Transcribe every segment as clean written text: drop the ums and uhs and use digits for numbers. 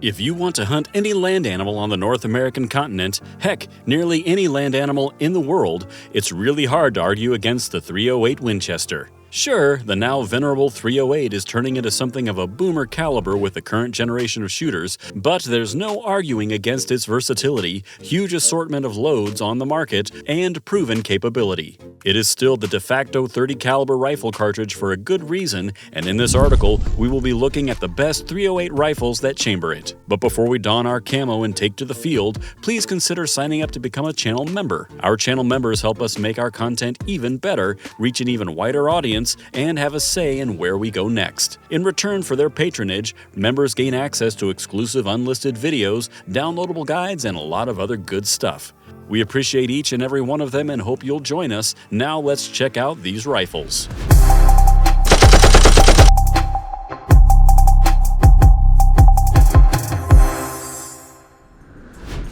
If you want to hunt any land animal on the North American continent, heck, nearly any land animal in the world, it's really hard to argue against the .308 Winchester. Sure, the now venerable .308 is turning into something of a boomer caliber with the current generation of shooters, but there's no arguing against its versatility, huge assortment of loads on the market, and proven capability. It is still the de facto .30 caliber rifle cartridge for a good reason, and in this article, we will be looking at the best .308 rifles that chamber it. But before we don our camo and take to the field, please consider signing up to become a channel member. Our channel members help us make our content even better, reach an even wider audience, and have a say in where we go next. In return for their patronage, members gain access to exclusive unlisted videos, downloadable guides, and a lot of other good stuff. We appreciate each and every one of them and hope you'll join us. Now let's check out these rifles.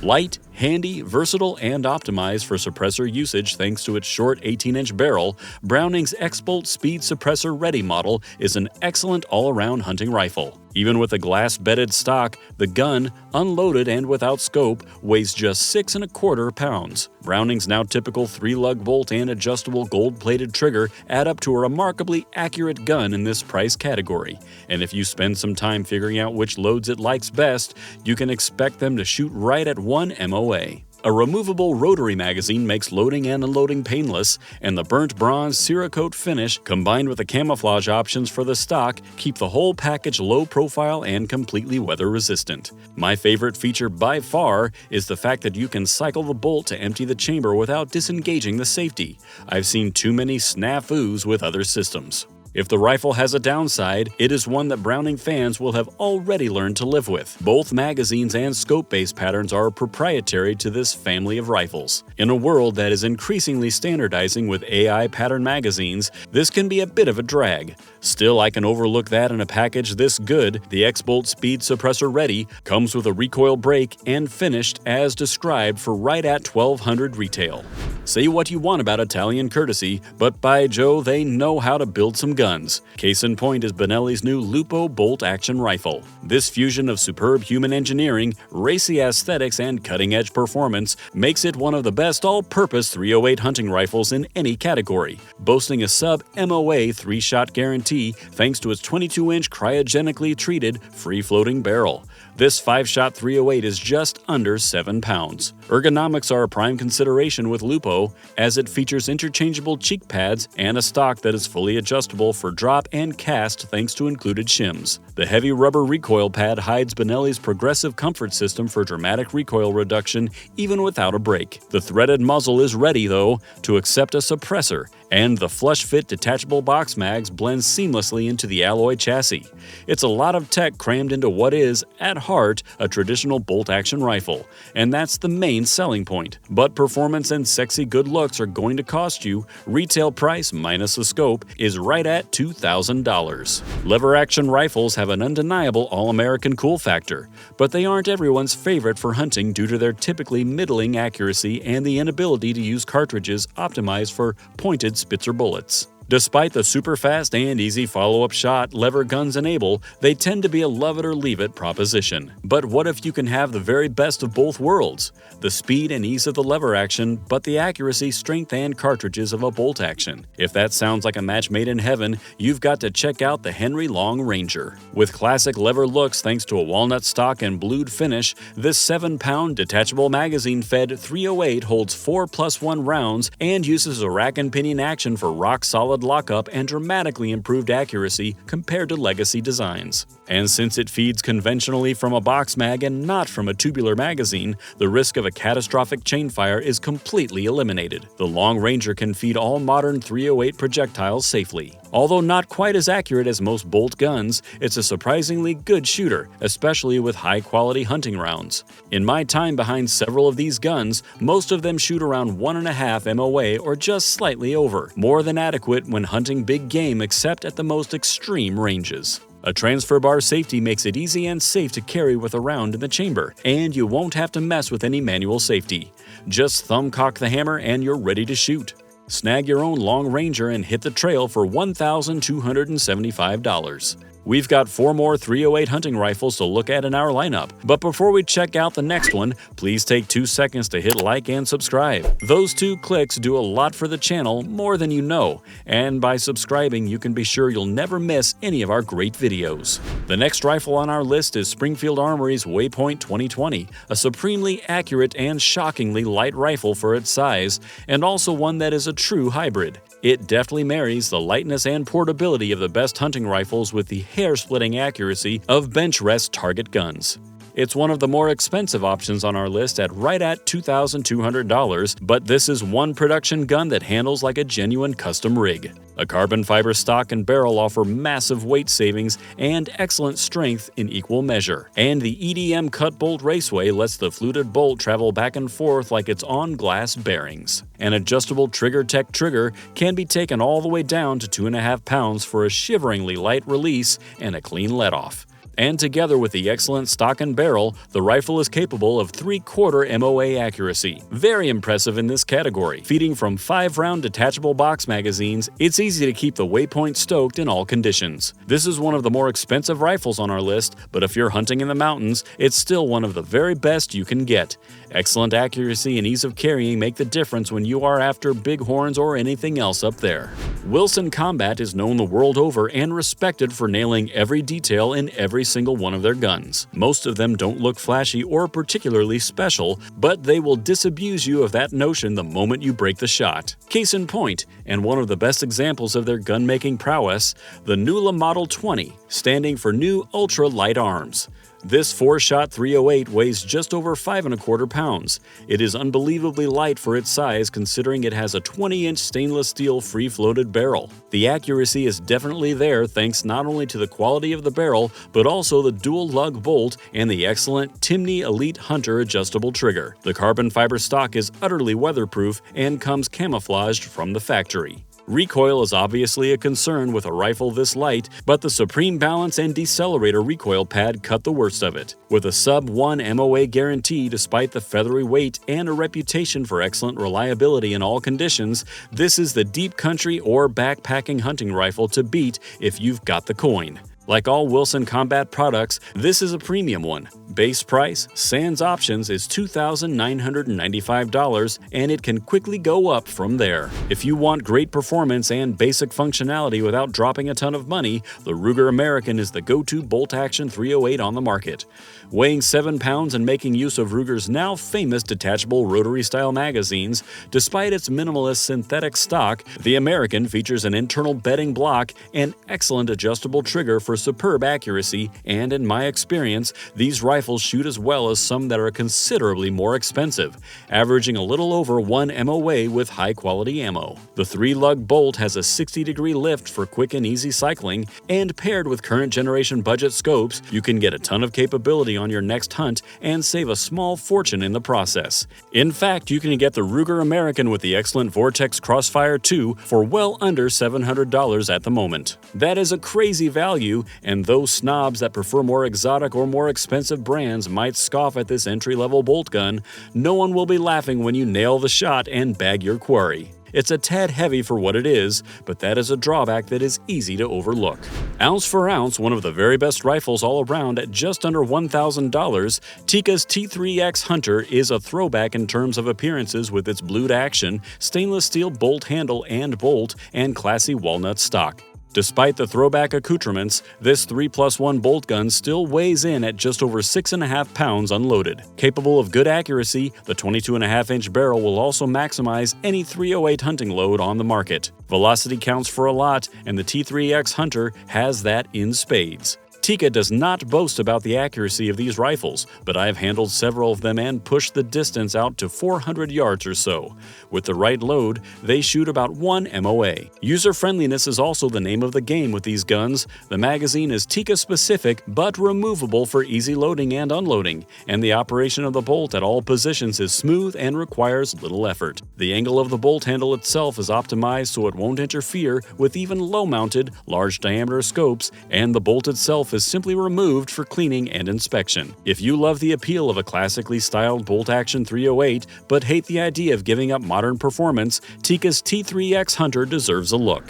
Light, handy, versatile, and optimized for suppressor usage thanks to its short 18-inch barrel, Browning's XBolt Speed Suppressor Ready model is an excellent all-around hunting rifle. Even with a glass-bedded stock, the gun, unloaded and without scope, weighs just 6¼ pounds. Browning's now typical 3-lug bolt and adjustable gold-plated trigger add up to a remarkably accurate gun in this price category. And if you spend some time figuring out which loads it likes best, you can expect them to shoot right at 1 MOA. A removable rotary magazine makes loading and unloading painless, and the burnt bronze Cerakote finish, combined with the camouflage options for the stock, keep the whole package low profile and completely weather resistant. My favorite feature by far is the fact that you can cycle the bolt to empty the chamber without disengaging the safety. I've seen too many snafus with other systems. If the rifle has a downside, it is one that Browning fans will have already learned to live with. Both magazines and scope-based patterns are proprietary to this family of rifles. In a world that is increasingly standardizing with AI pattern magazines, this can be a bit of a drag. Still, I can overlook that in a package this good. The XBolt Speed Suppressor Ready comes with a recoil brake and finished as described for right at $1,200 retail. Say what you want about Italian courtesy, but by Joe, they know how to build some guns. Case in point is Benelli's new Lupo bolt-action rifle. This fusion of superb human engineering, racy aesthetics, and cutting-edge performance makes it one of the best all-purpose .308 hunting rifles in any category, boasting a sub-MOA 3-shot guarantee thanks to its 22-inch cryogenically treated, free-floating barrel. This 5-shot .308 is just under 7 pounds. Ergonomics are a prime consideration with Lupo, as it features interchangeable cheek pads and a stock that is fully adjustable for drop and cast thanks to included shims. The heavy rubber recoil pad hides Benelli's progressive comfort system for dramatic recoil reduction even without a brake. The threaded muzzle is ready, though, to accept a suppressor, and the flush-fit detachable box mags blend seamlessly into the alloy chassis. It's a lot of tech crammed into what is, at heart, a traditional bolt-action rifle, and that's the main selling point. But performance and sexy good looks are going to cost you. Retail price minus the scope is right at $2,000. Lever-action rifles have an undeniable all-American cool factor, but they aren't everyone's favorite for hunting due to their typically middling accuracy and the inability to use cartridges optimized for pointed Spitzer bullets. Despite the super fast and easy follow-up shot lever guns enable, they tend to be a love-it-or-leave-it proposition. But what if you can have the very best of both worlds? The speed and ease of the lever action, but the accuracy, strength, and cartridges of a bolt action. If that sounds like a match made in heaven, you've got to check out the Henry Long Ranger. With classic lever looks thanks to a walnut stock and blued finish, this 7-pound detachable magazine-fed .308 holds 4+1 rounds and uses a rack and pinion action for rock-solid lockup and dramatically improved accuracy compared to legacy designs. And since it feeds conventionally from a box mag and not from a tubular magazine, the risk of a catastrophic chainfire is completely eliminated. The Long Ranger can feed all modern .308 projectiles safely. Although not quite as accurate as most bolt guns, it's a surprisingly good shooter, especially with high-quality hunting rounds. In my time behind several of these guns, most of them shoot around 1.5 MOA or just slightly over, more than adequate when hunting big game except at the most extreme ranges. A transfer bar safety makes it easy and safe to carry with a round in the chamber, and you won't have to mess with any manual safety. Just thumb cock the hammer and you're ready to shoot. Snag your own Long Ranger and hit the trail for $1,275. We've got 4 more .308 hunting rifles to look at in our lineup, but before we check out the next one, please take 2 seconds to hit like and subscribe. Those 2 clicks do a lot for the channel, more than you know, and by subscribing you can be sure you'll never miss any of our great videos. The next rifle on our list is Springfield Armory's Waypoint 2020, a supremely accurate and shockingly light rifle for its size, and also one that is a true hybrid. It deftly marries the lightness and portability of the best hunting rifles with the hair-splitting accuracy of bench rest target guns. It's one of the more expensive options on our list at right at $2,200, but this is one production gun that handles like a genuine custom rig. A carbon fiber stock and barrel offer massive weight savings and excellent strength in equal measure. And the EDM cut bolt raceway lets the fluted bolt travel back and forth like it's on glass bearings. An adjustable Trigger Tech trigger can be taken all the way down to 2.5 pounds for a shiveringly light release and a clean let-off. And together with the excellent stock and barrel, the rifle is capable of 3/4 MOA accuracy. Very impressive in this category. Feeding from 5-round detachable box magazines, it's easy to keep the Waypoint stoked in all conditions. This is one of the more expensive rifles on our list, but if you're hunting in the mountains, it's still one of the very best you can get. Excellent accuracy and ease of carrying make the difference when you are after bighorns or anything else up there. Wilson Combat is known the world over and respected for nailing every detail in every single one of their guns. Most of them don't look flashy or particularly special, but they will disabuse you of that notion the moment you break the shot. Case in point, and one of the best examples of their gun-making prowess, the NULA Model 20, standing for New Ultra Light Arms. This 4-shot .308 weighs just over 5.25 pounds. It is unbelievably light for its size considering it has a 20-inch stainless steel free-floated barrel. The accuracy is definitely there thanks not only to the quality of the barrel, but also the dual lug bolt and the excellent Timney Elite Hunter adjustable trigger. The carbon fiber stock is utterly weatherproof and comes camouflaged from the factory. Recoil is obviously a concern with a rifle this light, but the Supreme Balance and Decelerator recoil pad cut the worst of it. With a sub-1 MOA guarantee despite the feathery weight and a reputation for excellent reliability in all conditions, this is the deep country or backpacking hunting rifle to beat if you've got the coin. Like all Wilson Combat products, this is a premium one. Base price, sans options, is $2,995, and it can quickly go up from there. If you want great performance and basic functionality without dropping a ton of money, the Ruger American is the go-to bolt-action .308 on the market. Weighing 7 pounds and making use of Ruger's now famous detachable rotary-style magazines, despite its minimalist synthetic stock, the American features an internal bedding block and excellent adjustable trigger for superb accuracy, and in my experience, these rifles shoot as well as some that are considerably more expensive, averaging a little over 1 MOA with high-quality ammo. The 3-lug bolt has a 60-degree lift for quick and easy cycling, and paired with current-generation budget scopes, you can get a ton of capability on your next hunt and save a small fortune in the process. In fact, you can get the Ruger American with the excellent Vortex Crossfire 2 for well under $700 at the moment. That is a crazy value, and those snobs that prefer more exotic or more expensive brands might scoff at this entry-level bolt gun. No one will be laughing when you nail the shot and bag your quarry. It's a tad heavy for what it is, but that is a drawback that is easy to overlook. Ounce for ounce, one of the very best rifles all around at just under $1,000, Tikka's T3X Hunter is a throwback in terms of appearances with its blued action, stainless steel bolt handle and bolt, and classy walnut stock. Despite the throwback accoutrements, this 3+1 bolt gun still weighs in at just over 6.5 pounds unloaded. Capable of good accuracy, the 22.5-inch barrel will also maximize any .308 hunting load on the market. Velocity counts for a lot, and the T3X Hunter has that in spades. Tikka does not boast about the accuracy of these rifles, but I have handled several of them and pushed the distance out to 400 yards or so. With the right load, they shoot about 1 MOA. User-friendliness is also the name of the game with these guns. The magazine is Tikka-specific, but removable for easy loading and unloading, and the operation of the bolt at all positions is smooth and requires little effort. The angle of the bolt handle itself is optimized so it won't interfere with even low-mounted, large-diameter scopes, and the bolt itself is is simply removed for cleaning and inspection. If you love the appeal of a classically styled bolt-action 308 but hate the idea of giving up modern performance, Tikka's T3X Hunter deserves a look.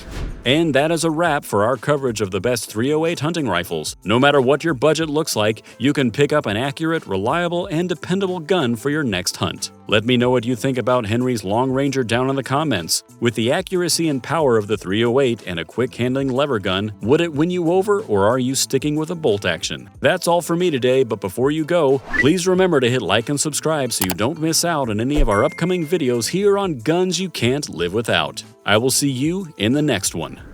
And that is a wrap for our coverage of the best 308 hunting rifles. No matter what your budget looks like, you can pick up an accurate, reliable, and dependable gun for your next hunt. Let me know what you think about Henry's Long Ranger down in the comments. With the accuracy and power of the 308 and a quick handling lever gun, would it win you over, or are you sticking with a bolt action? That's all for me today, but before you go, please remember to hit like and subscribe so you don't miss out on any of our upcoming videos here on Guns You Can't Live Without. I will see you in the next one.